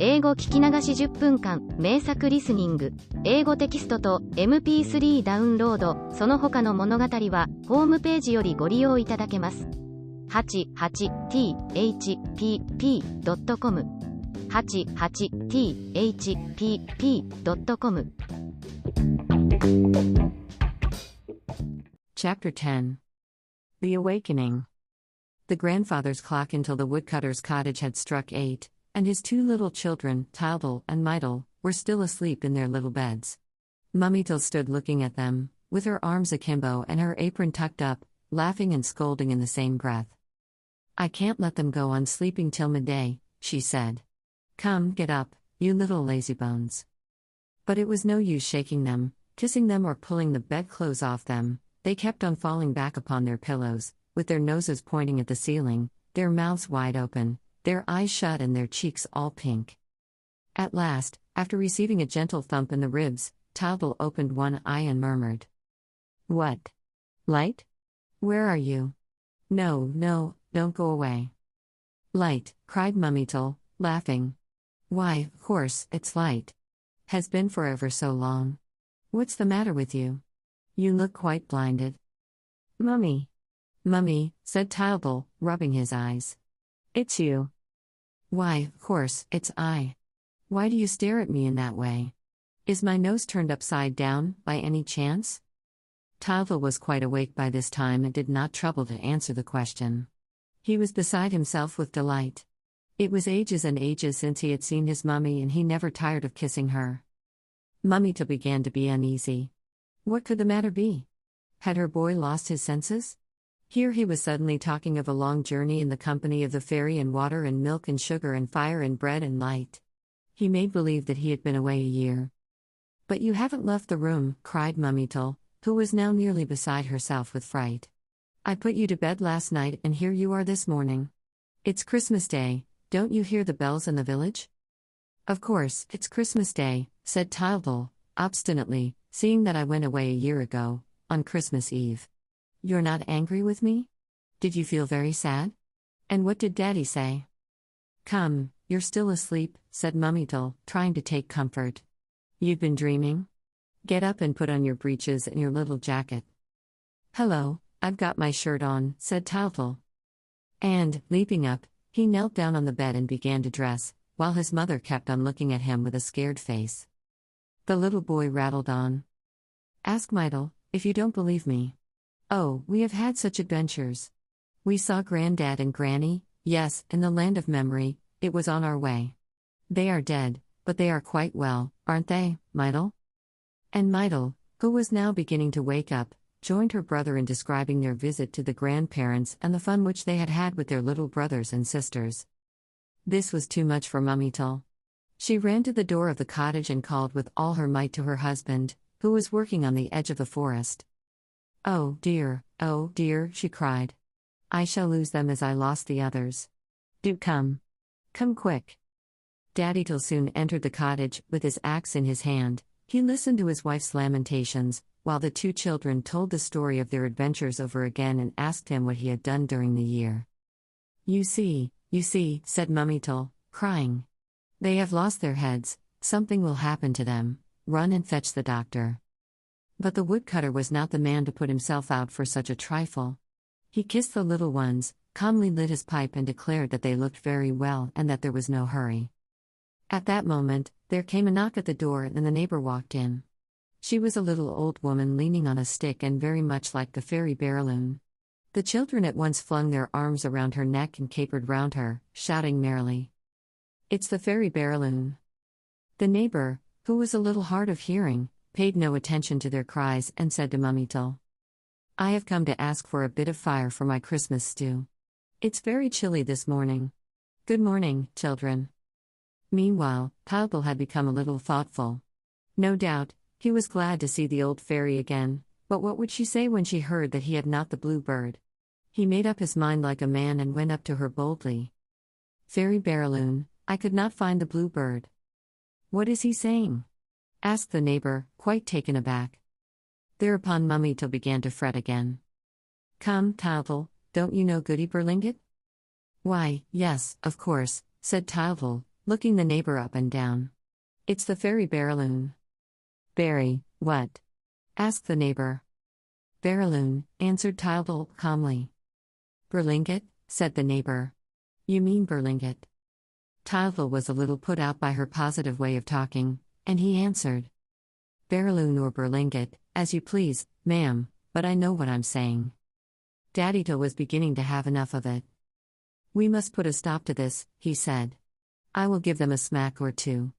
英語聞き流し10分間、名作リスニング、英語テキストと MP3 ダウンロード、その他の物語は、ホームページよりご利用いただけます。88thpp.com 88thpp.com Chapter 10 The Awakening. The grandfather's clock until the woodcutter's cottage had struck 8, and his two little children, Tildel and Mydel, were still asleep in their little beds. Mummitel stood looking at them, with her arms akimbo and her apron tucked up, laughing and scolding in the same breath. "I can't let them go on sleeping till midday," she said. "Come, get up, you little lazybones." But it was no use shaking them, kissing them or pulling the bedclothes off them. They kept on falling back upon their pillows, with their noses pointing at the ceiling, their mouths wide open, their eyes shut and their cheeks all pink. At last, after receiving a gentle thump in the ribs, Tildel opened one eye and murmured, "What? Light? Where are you? No, no, don't go away." "Light," cried Mummitel, laughing. "Why, of course, it's Light. Has been for ever so long. What's the matter with you? You look quite blinded." "Mummy." "Mummy," said Tildel, rubbing his eyes. "It's you." "Why, of course, it's I. Why do you stare at me in that way? Is my nose turned upside down, by any chance?" Tildel was quite awake by this time and did not trouble to answer the question. He was beside himself with delight. It was ages and ages since he had seen his mummy, and he never tired of kissing her. Mummitel began to be uneasy. What could the matter be? Had her boy lost his senses? Here he was suddenly talking of a long journey in the company of the fairy, and water and milk and sugar and fire and bread and light. He made believe that he had been away a year. "But you haven't left the room," cried Mummitel, who was now nearly beside herself with fright. "I put you to bed last night, and here you are this morning. It's Christmas Day, don't you hear the bells in the village?" "Of course, it's Christmas Day," said Tildel, obstinately, "seeing that I went away a year ago, on Christmas Eve. You're not angry with me? Did you feel very sad? And what did Daddy say?" "Come, you're still asleep," said Mummitel, trying to take comfort. "You've been dreaming? Get up and put on your breeches and your little jacket." "Hello, I've got my shirt on," said Tildel. And, leaping up, he knelt down on the bed and began to dress, while his mother kept on looking at him with a scared face. The little boy rattled on. "Ask Mydel, if you don't believe me. Oh, we have had such adventures. We saw Granddad and Granny, yes, in the land of memory. It was on our way. They are dead, but they are quite well, aren't they, Mydel?" And Mydel, who was now beginning to wake up, joined her brother in describing their visit to the grandparents and the fun which they had had with their little brothers and sisters. This was too much for Mummitel. She ran to the door of the cottage and called with all her might to her husband, who was working on the edge of the forest. Oh dear," she cried. "I shall lose them as I lost the others. Do come. Come quick." Daddytel soon entered the cottage, with his axe in his hand. He listened to his wife's lamentations, while the two children told the story of their adventures over again and asked him what he had done during the year. You see, said Mummitel, crying. "They have lost their heads, something will happen to them. Run and fetch the doctor." But the woodcutter was not the man to put himself out for such a trifle. He kissed the little ones, calmly lit his pipe and declared that they looked very well and that there was no hurry. At that moment, there came a knock at the door and the neighbor walked in. She was a little old woman leaning on a stick and very much like the fairy Barraloon. The children at once flung their arms around her neck and capered round her, shouting merrily, "It's the fairy Barraloon." The neighbor, who was a little hard of hearing, paid no attention to their cries and said to Mummitel, "I have come to ask for a bit of fire for my Christmas stew. It's very chilly this morning. Good morning, children." Meanwhile, Tildel had become a little thoughtful. No doubt, he was glad to see the old fairy again, but what would she say when she heard that he had not the blue bird? He made up his mind like a man and went up to her boldly. "Fairy Barraloon, I could not find the blue bird." "What is he saying?" asked the neighbor, quite taken aback. Thereupon Mummitel began to fret again. "Come, Tildel, don't you know Goody Berlingot?" "Why, yes, of course," said Tildel, looking the neighbor up and down. "It's the fairy Barraloon." "Barry, what?" asked the neighbor. "Barraloon," answered Tildal calmly. "Berlingot," said the neighbor. "You mean Berlingot." Tildal was a little put out by her positive way of talking, and he answered, "Barraloon or Berlingot, as you please, ma'am, but I know what I'm saying." Daddyto was beginning to have enough of it. "We must put a stop to this," he said. "I will give them a smack or two."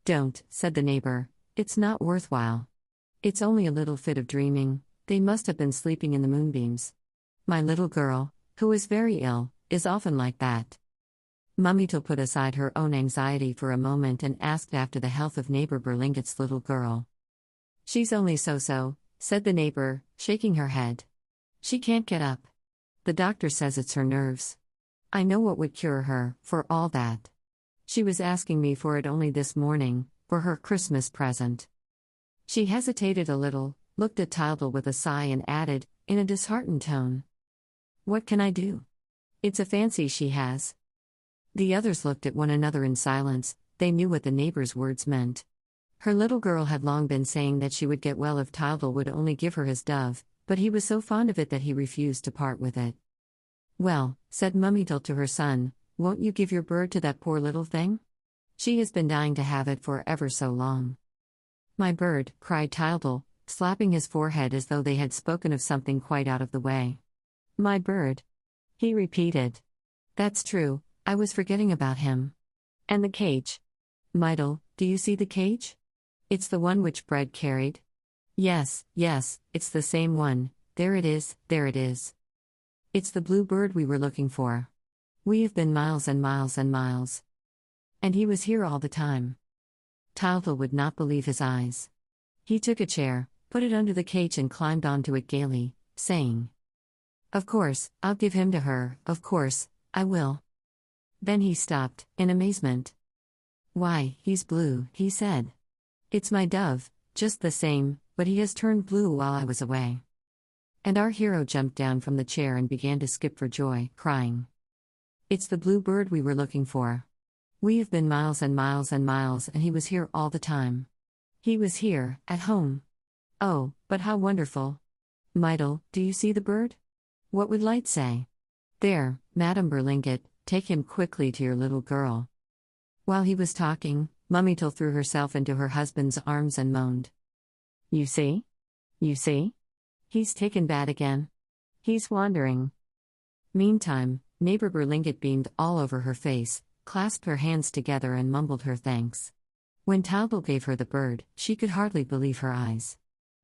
"Don't," said the neighbor, "it's not worthwhile. It's only a little fit of dreaming, they must have been sleeping in the moonbeams. My little girl, who is very ill, is often like that." Mummyto put aside her own anxiety for a moment and asked after the health of neighbor Berlingot's little girl. "She's only so-so," said the neighbor, shaking her head. "She can't get up. The doctor says it's her nerves. I know what would cure her, for all that. She was asking me for it only this morning, for her Christmas present." She hesitated a little, looked at Tildal with a sigh and added, in a disheartened tone, "What can I do? It's a fancy she has." The others looked at one another in silence. They knew what the neighbor's words meant. Her little girl had long been saying that she would get well if Tildal would only give her his dove, but he was so fond of it that he refused to part with it. "Well," said Mummyto to her son, "won't you give your bird to that poor little thing? She has been dying to have it for ever so long." "My bird," cried Tildal, slapping his forehead as though they had spoken of something quite out of the way. "My bird," he repeated. "That's true, I was forgetting about him. And the cage. Mydle, do you see the cage? It's the one which Bread carried?" Yes, it's the same one, there it is, there it is. It's the blue bird we were looking for. We have been miles and miles and miles. And he was here all the time." Tildal would not believe his eyes. He took a chair, put it under the cage and climbed onto it gaily, saying, "Of course, I'll give him to her, of course, I will." Then he stopped, in amazement. "Why, he's blue," he said. "It's my dove, just the same, but he has turned blue while I was away." And our hero jumped down from the chair and began to skip for joy, crying, "It's the blue bird we were looking for. We have been miles and miles and miles and he was here all the time. He was here, at home. Oh, but how wonderful. Mydle, do you see the bird? What would Light say? There, Madame Berlingot, take him quickly to your little girl." While he was talking, Mummyto threw herself into her husband's arms and moaned, "You see? You see? He's taken bad again. He's wandering." Meantime, neighbor Berlingot beamed all over her face, clasped her hands together and mumbled her thanks. When Tildal gave her the bird, she could hardly believe her eyes.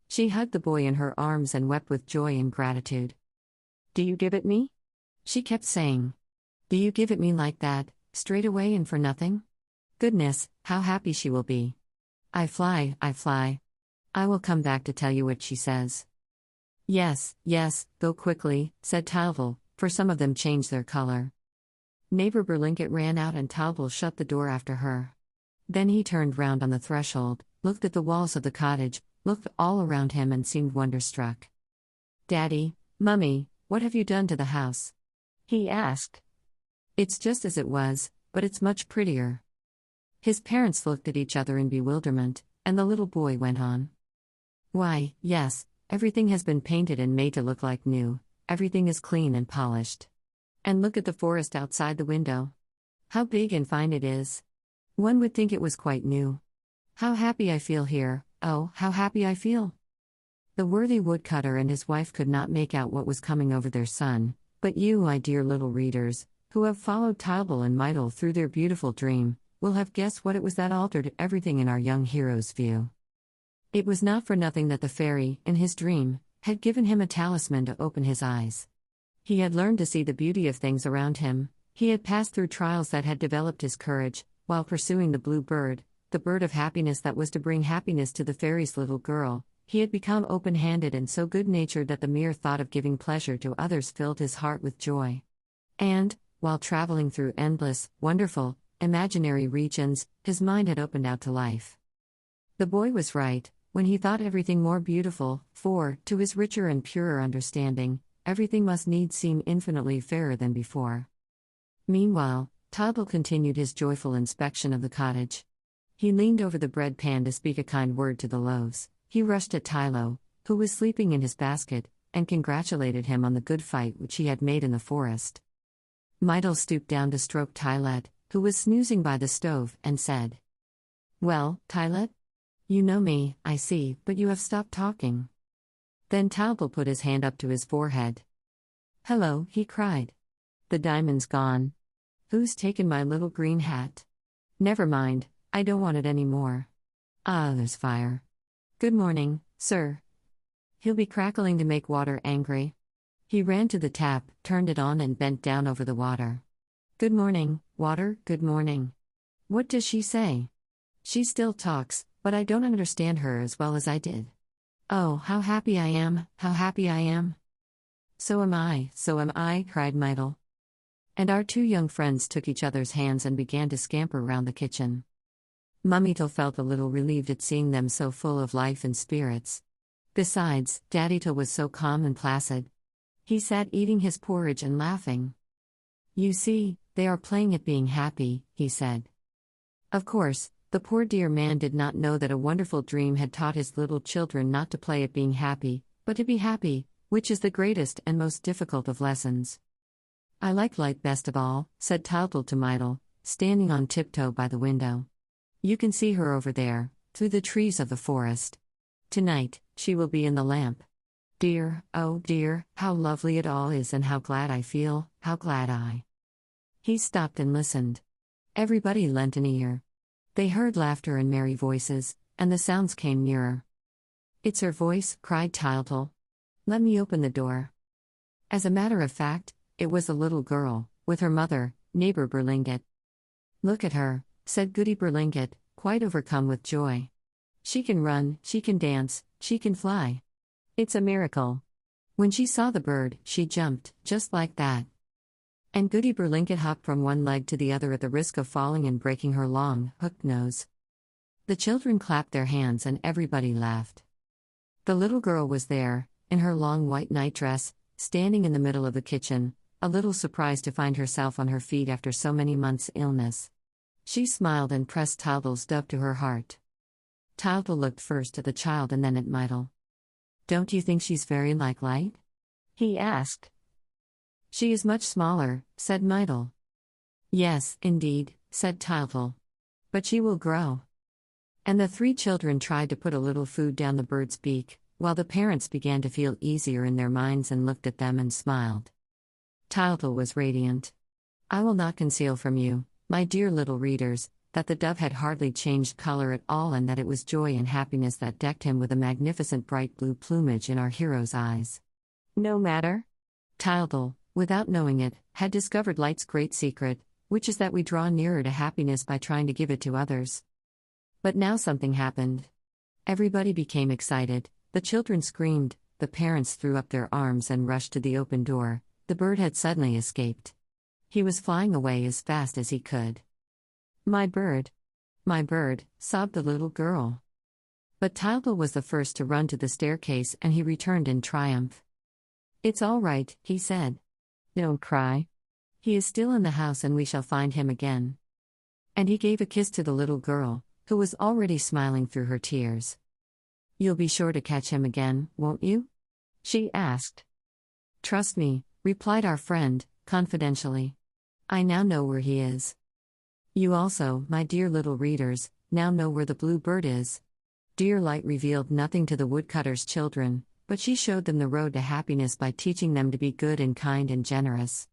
She hugged the boy in her arms and wept with joy and gratitude. "Do you give it me?" she kept saying. "Do you give it me like that, straight away and for nothing? Goodness, how happy she will be. I fly. I will come back to tell you what she says." Yes, go quickly," said Tildal, for some of them changed their color. Neighbor Berlingot ran out and Tildal shut the door after her. Then he turned round on the threshold, looked at the walls of the cottage, looked all around him and seemed wonderstruck. "Daddy, Mummy, what have you done to the house?" he asked. "It's just as it was, but it's much prettier." His parents looked at each other in bewilderment, and the little boy went on. "Why, yes, everything has been painted and made to look like new, everything is clean and polished. And look at the forest outside the window. How big and fine it is. One would think it was quite new. How happy I feel here, oh, how happy I feel." The worthy woodcutter and his wife could not make out what was coming over their son, but you, my dear little readers, who have followed Tildal and Mydle through their beautiful dream, will have guessed what it was that altered everything in our young hero's view. It was not for nothing that the fairy, in his dream, had given him a talisman to open his eyes. He had learned to see the beauty of things around him, he had passed through trials that had developed his courage, while pursuing the blue bird, the bird of happiness that was to bring happiness to the fairy's little girl. He had become open-handed and so good-natured that the mere thought of giving pleasure to others filled his heart with joy. And, while traveling through endless, wonderful, imaginary regions, his mind had opened out to life. The boy was right when he thought everything more beautiful, for, to his richer and purer understanding, everything must needs seem infinitely fairer than before. Meanwhile, Toddle continued his joyful inspection of the cottage. He leaned over the bread pan to speak a kind word to the loaves. He rushed at Tylo, who was sleeping in his basket, and congratulated him on the good fight which he had made in the forest. Mydle stooped down to stroke Tylet, who was snoozing by the stove, and said, "Well, Tylet? You know me, I see, but you have stopped talking." Then Toddle put his hand up to his forehead. "Hello," he cried. "The diamond's gone. Who's taken my little green hat? Never mind, I don't want it any more. Ah, there's fire. Good morning, sir." He'll be crackling to make water angry. He ran to the tap, turned it on, and bent down over the water. "Good morning, water, good morning. What does she say? She still talks, but I don't understand her as well as I did. Oh, how happy I am, how happy I am." So am I, cried Mydle. And our two young friends took each other's hands and began to scamper round the kitchen. Mummytle felt a little relieved at seeing them so full of life and spirits. Besides, Daddytle was so calm and placid. He sat eating his porridge and laughing. "You see, they are playing at being happy," he said. Of course, the poor dear man did not know that a wonderful dream had taught his little children not to play at being happy, but to be happy, which is the greatest and most difficult of lessons. "I like light best of all," said Toddle to Mydle, standing on tiptoe by the window. "You can see her over there, through the trees of the forest. Tonight, she will be in the lamp. Dear, oh dear, how lovely it all is, and how glad I feel, how glad I." He stopped and listened. Everybody lent an ear. They heard laughter and merry voices, and the sounds came nearer. "It's her voice," cried Toddle. "Let me open the door." As a matter of fact, it was a little girl, with her mother, neighbor Berlingot. "Look at her," said Goody Berlingot, quite overcome with joy. "She can run, she can dance, she can fly. It's a miracle. When she saw the bird, she jumped, just like that." And Goody Berlingot hopped from one leg to the other at the risk of falling and breaking her long, hooked nose. The children clapped their hands and everybody laughed. The little girl was there, in her long white nightdress, standing in the middle of the kitchen, a little surprised to find herself on her feet after so many months' illness. She smiled and pressed Toddle's dove to her heart. Toddle looked first at the child and then at Mydle. "Don't you think she's very like light?" he asked. "She is much smaller," said Mydle. "Yes, indeed," said Toddle. "But she will grow." And the three children tried to put a little food down the bird's beak, while the parents began to feel easier in their minds and looked at them and smiled. Toddle was radiant. I will not conceal from you, my dear little readers, that the dove had hardly changed color at all, and that it was joy and happiness that decked him with a magnificent bright blue plumage in our hero's eyes. No matter. Toddle, without knowing it, had discovered light's great secret, which is that we draw nearer to happiness by trying to give it to others. But now something happened. Everybody became excited, the children screamed, the parents threw up their arms and rushed to the open door. The bird had suddenly escaped. He was flying away as fast as he could. My bird, sobbed the little girl. But Toddle was the first to run to the staircase, and he returned in triumph. "It's all right," he said. "Don't cry. He is still in the house and we shall find him again." And he gave a kiss to the little girl, who was already smiling through her tears. "You'll be sure to catch him again, won't you?" she asked. "Trust me," replied our friend, confidentially. "I now know where he is. You also, my dear little readers, now know where the blue bird is." Dear Light revealed nothing to the woodcutter's children, but she showed them the road to happiness by teaching them to be good and kind and generous.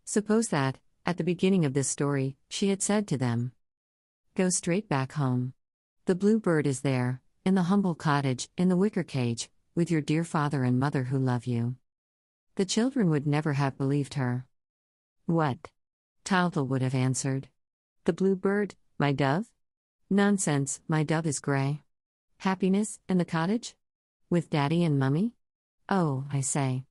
Suppose that, at the beginning of this story, she had said to them, "Go straight back home. The blue bird is there, in the humble cottage, in the wicker cage, with your dear father and mother who love you." The children would never have believed her. "What?" Toddle would have answered. "The blue bird, my dove? Nonsense, my dove is gray. Happiness, in the cottage? With Daddy and Mummy? Oh, I say.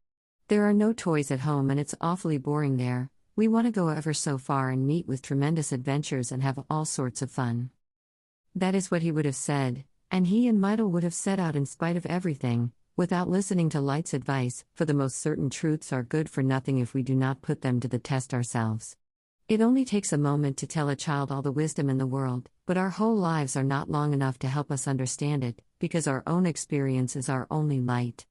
There are no toys at home and it's awfully boring there. We want to go ever so far and meet with tremendous adventures and have all sorts of fun." That is what he would have said, and he and Mydle would have set out in spite of everything, without listening to Light's advice, for the most certain truths are good for nothing if we do not put them to the test ourselves. It only takes a moment to tell a child all the wisdom in the world, but our whole lives are not long enough to help us understand it, because our own experience is our only light.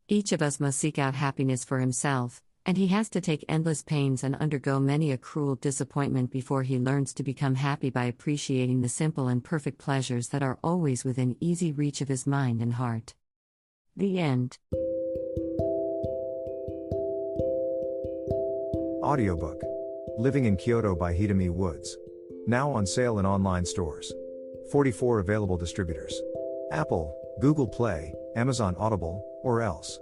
Each of us must seek out happiness for himself, and he has to take endless pains and undergo many a cruel disappointment before he learns to become happy by appreciating the simple and perfect pleasures that are always within easy reach of his mind and heart. The end. Audiobook Living in Kyoto by Hidemi Woods. Now on sale in online stores. 44 available distributors. Apple, Google Play, Amazon Audible, or else.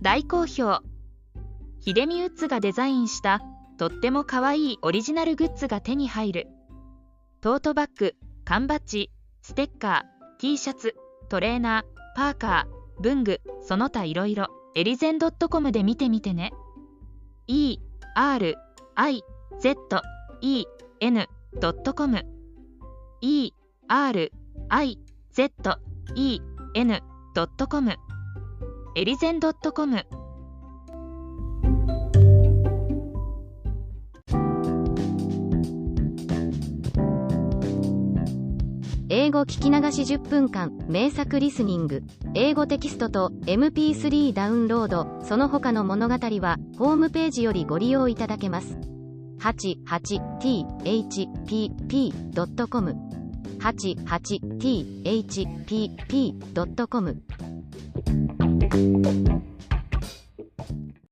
大好評。ヒデミウッズがデザインしたとってもかわいいオリジナルグッズが手に入る。トートバッグ、缶バッジ、ステッカー、T シャツ、トレーナー、パーカー、文具、その他いろいろ、エリゼン .com で見てみてね。erizen.com erizen.com エリゼン .com。 英語聞き流し10分間名作リスニング。英語テキストと MP3 ダウンロード、その他の物語はホームページよりご利用いただけます。88thpp.com 88thpp.com